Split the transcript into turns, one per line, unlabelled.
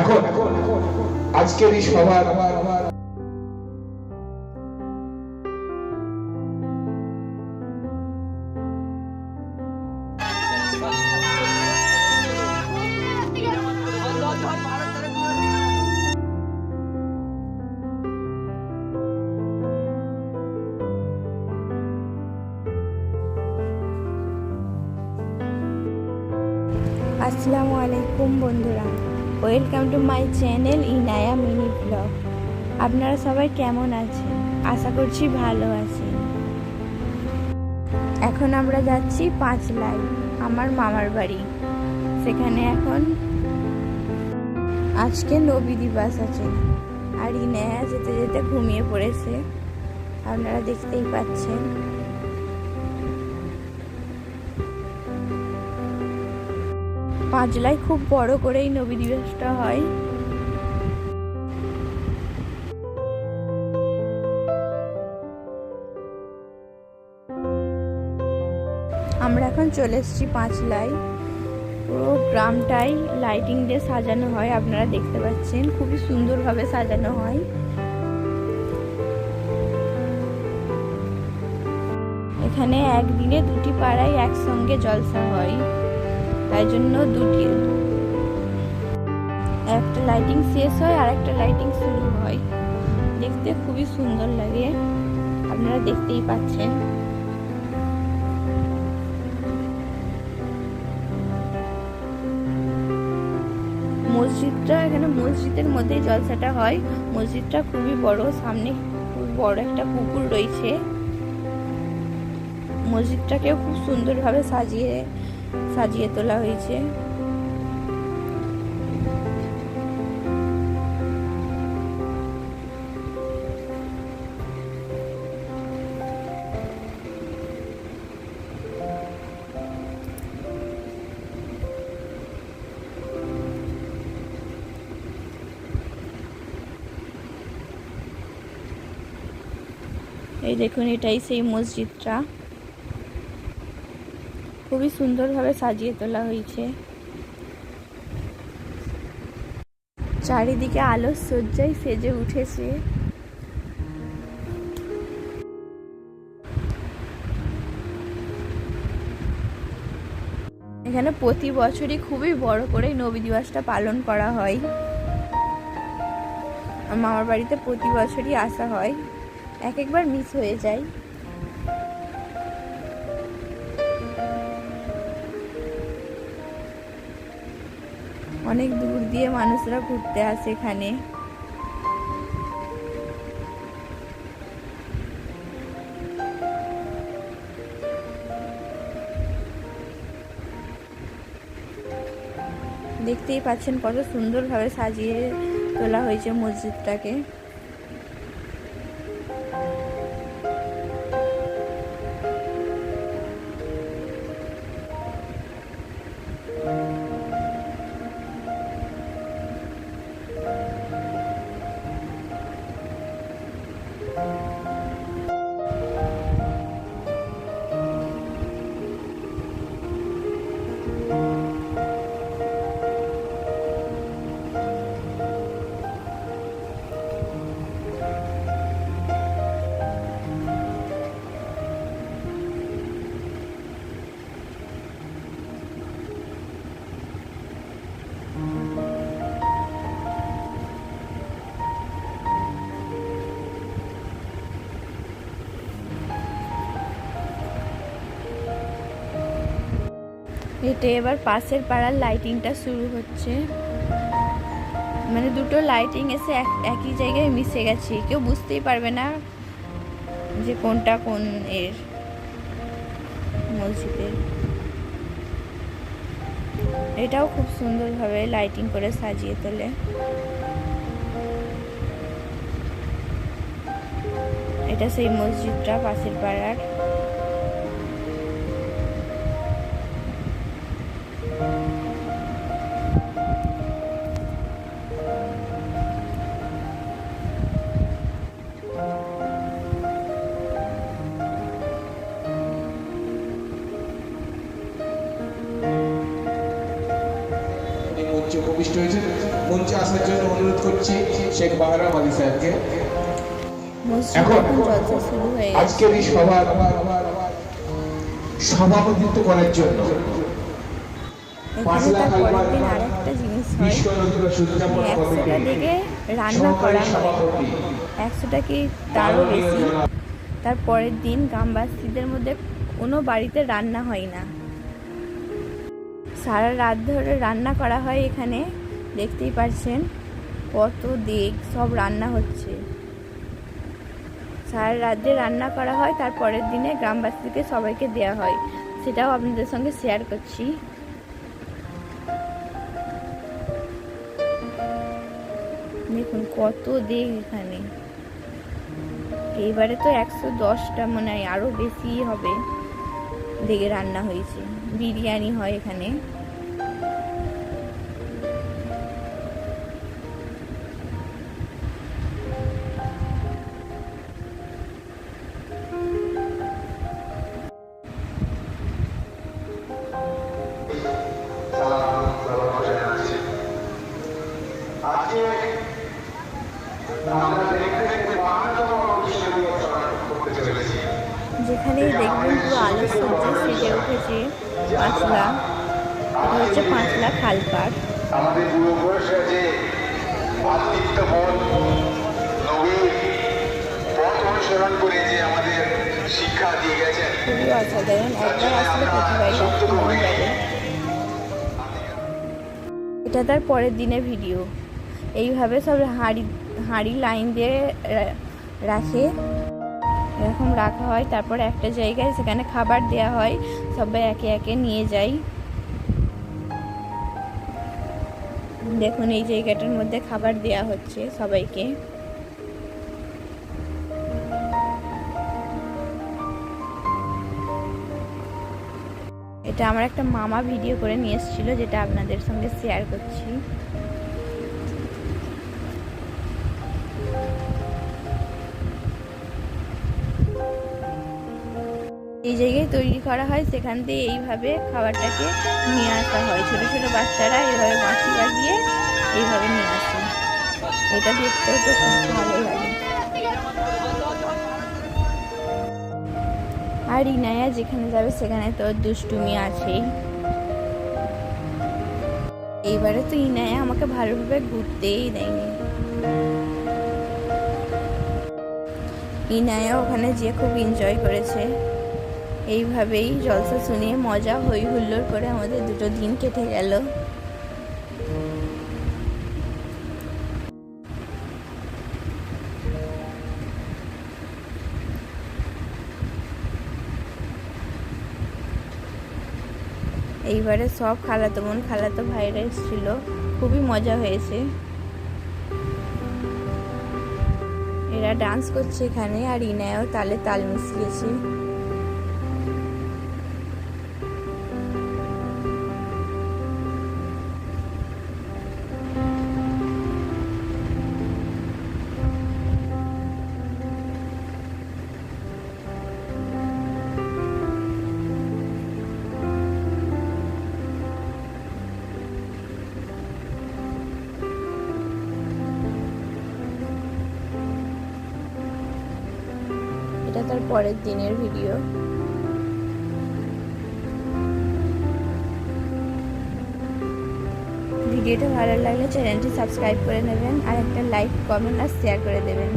এখন আজকের এই সভার
আসসালামু আলাইকুম বন্ধুরা, welcome to my channel Inaya mini blog. আপনারা সবাই কেমন আছেন? আশা করছি ভালো আছেন। এখন আমরা যাচ্ছি পাঁচলাই, আমার মামার বাড়ি। সেখানে এখন আজকে নবী দিবস আছে, আর ইনায়া যেতে যেতে ঘুমিয়ে পড়েছে, আপনারা দেখতেই পাচ্ছেন। পাঁচলাই খুব বড় করেই নবী দিবসটা হয়। আমরা এখন চলে এসেছি পাঁচলাই। পুরো গ্রামটাই লাইটিং দিয়ে সাজানো হয়, আপনারা দেখতে পাচ্ছেন খুবই সুন্দরভাবে সাজানো হয়। এখানে একদিনে দুটি পাড়ায় একসঙ্গে জলসা হয়, তাই জন্য একটা লাইটিং শেষ হয় আর একটা লাইটিং শুরু হয়। দেখতে খুবই সুন্দর লাগে, আপনারা দেখতেই পাচ্ছেন। মসজিদটা, এখানে মসজিদের মধ্যেই জলসাটা হয়। মসজিদটা খুবই বড়, সামনে খুব বড় একটা পুকুর রয়েছে। মসজিদটাকেও খুব সুন্দরভাবে সাজিয়ে তোলা হয়েছে। এই দেখুন, এটাই সেই মসজিদটা, খুবই সুন্দরভাবে সাজিয়ে তোলা হয়েছে। চারিদিকে আলোর সজ্জায় সেজে উঠেছে। এখানে প্রতি বছরই খুবই বড় করে নবী দিবসটা পালন করা হয়। মামার বাড়িতে প্রতি বছরই আসা হয়, একবার মিস হয়ে যায়। অনেক দূর দিয়ে মানুষরা ঘুরতে আসে এখানে। দেখতেই পাচ্ছেন কত সুন্দরভাবে সাজিয়ে তোলা হয়েছে মসজিদটাকে। এটা এবার পাশের পাড়ার লাইটিংটা শুরু হচ্ছে, মানে দুটো লাইটিং এসে একই জায়গায় মিশে গেছে, কেউ বুঝতেই পারবে না যে কোনটা কোন এর মসজিদের। এটাও খুব সুন্দরভাবে লাইটিং করে সাজিয়ে তোলে। এটা সেই মসজিদটা পাশের পাড়ার।
মঞ্চে উপবিষ্ট হয়েছেন মঞ্চে আসার জন্য অনুরোধ করছি শেখ বাহারাম আলী সাহেবকে।
মসজিদে
এখন
এখন জলসা শুরু হয়ে গেছে।
আজকের এই সভার সভাপতিত্ব করার জন্য
এখানে তার পরের দিন আরেকটা জিনিস হয়, 100টা দিকে রান্না করা হয়, 100টা কি তারও বেশি। তার পরের দিন গ্রামবাসীদের মধ্যে কোনো বাড়িতে রান্না হয় না, সারা রাত ধরে রান্না করা হয়। এখানে দেখতেই পাচ্ছেন কত দিক সব রান্না হচ্ছে, সারা রাত রান্না করা হয়। তার পরের দিনে গ্রামবাসীকে সবাইকে দেওয়া হয়, সেটাও আপনাদের সঙ্গে শেয়ার করছি। দেখুন কত দিক এখানে, এইবারে তো 110টা মনে হয়, আরও বেশি হবে দিকে রান্না হয়েছে। বিরিয়ানি হয় এখানে। যেখানেই দেখবেন পুরো আলো সজ্জা সেজে উঠেছে পাঁচলা, এটা হচ্ছে পাঁচলা খালপাড়।
আমাদের পূর্বপুরুষরা যে ভাতৃত্ববোধ নবীর পথ অনুসরণ করে যে আমাদের শিক্ষা দিয়ে গেছেন,
খুবই অসাধারণ, একবার আসলে প্রতিবারই মনে যাবে। এটা তার পরের দিনের ভিডিও। এইভাবে সব হাঁড়ি লাইন দিয়ে রাখে, এরকম রাখা হয়। তারপরে একটা জায়গায় সেখানে খাবার দেওয়া হয়, সবাই একে একে নিয়ে যায়। দেখুন এই জায়গাটার মধ্যে খাবার দেওয়া হচ্ছে সবাইকে। এটা আমার একটা মামা ভিডিও করে নিয়ে এসেছিল, যেটা আপনাদের সঙ্গে শেয়ার করছি। এই জায়গায় তৈরি করা হয়, সেখান থেকে এইভাবে খাবারটাকে নিয়ে আসা হয়। ছোট ছোট বাচ্চারা এইভাবে বাঁশি বাজিয়ে এইভাবে নিয়ে আসে। এটা দেখতেও তো খুব ভালো লাগে। আর ইনায়া যেখানে যাবে সেখানে তো দুষ্টুমি আছেই। এইবারে তো ইনায়া আমাকে ভালোভাবে ঘুরতেই দেয়নি। ইনায়া ওখানে যেয়ে খুব এনজয় করেছে। এইভাবেই জলসা শুনিয়ে মজা হই হুল্লোড় করে আমাদের দুটো দিন কেটে গেল। এইবারে সব খালাতো বোন খালাতো ভাইরা এসেছিল, খুবই মজা হয়েছে। এরা ডান্স করছে এখানে, আর ইনায়াও তালে তাল মিশিয়েছে। এটা তার পরের দিনের ভিডিও। ভিডিওটা ভালো লাগলে চ্যানেলটি সাবস্ক্রাইব করে নেবেন, আর একটা লাইক, কমেন্ট আর শেয়ার করে দেবেন।